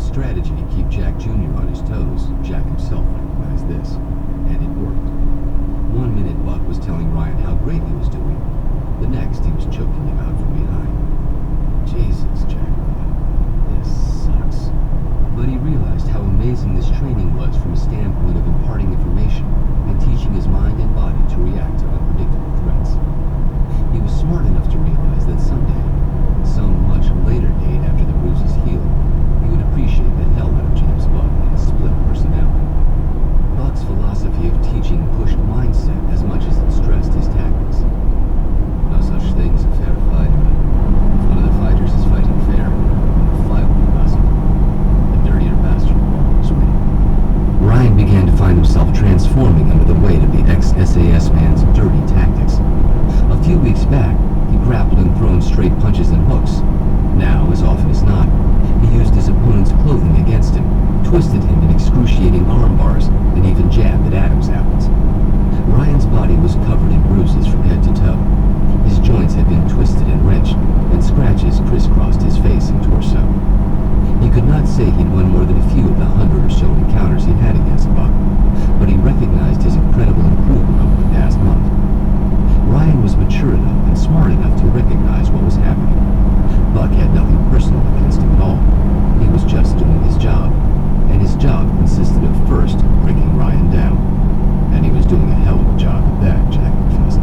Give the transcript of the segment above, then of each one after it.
strategy to keep Jack Jr. on his toes, Jack himself recognized this, and it worked. One minute Buck was telling Ryan how great he was doing. The next he was choking him out from behind. Jesus, Jack thought. This sucks. But he realized how amazing this training was from a standpoint of imparting information and teaching his mind and body to react to unpredictable threats. He was smart enough to realize that someday, some much later date after the bruises healed, he would appreciate the hell out of James Buck and his split personality. Buck's philosophy of teaching pushed mindset as much as it stressed his tactics. No such thing as a fair fight, but if one of the fighters is fighting fair, the fight will be possible. The dirtier bastard will always win. Ryan began to find himself transforming under the weight of the ex-SAS man's dirty tactics. A few weeks back, he grappled and thrown straight punches and hooks. Now, as often as not, he used his opponent's clothing against him, twisted him in excruciating arm bars, and even jabbed at Adam's apples. Ryan's body was covered in bruises from head to toe. His joints had been twisted and wrenched, and scratches crisscrossed his face and torso. He could not say he'd won more than a few of the 100 or so encounters he'd had against Buck, but he recognized his incredible improvement over the past month. Ryan was mature enough and smart enough to recognize what was happening. Buck had nothing personal against him at all. He was just doing his job, and his job consisted of first breaking Ryan down. And he was doing a hell of a job at that, Jack confessed.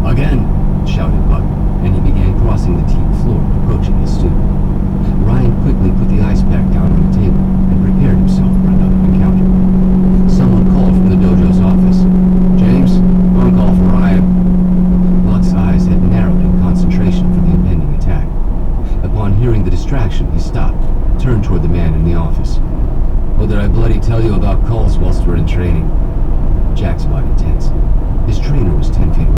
"Again!" shouted Buck, and he began crossing the teak floor, approaching his student. Ryan quickly put the ice pack down on the table and prepared himself for another encounter. Someone called from the dojo's office. "James, on call for Ryan." Buck's eyes had narrowed in concentration for the impending attack. Upon hearing the distraction, he stopped, turned toward the man in the office. "What did I bloody tell you about calls whilst we're in training?" Jack's body tense. His trainer was 10 feet away.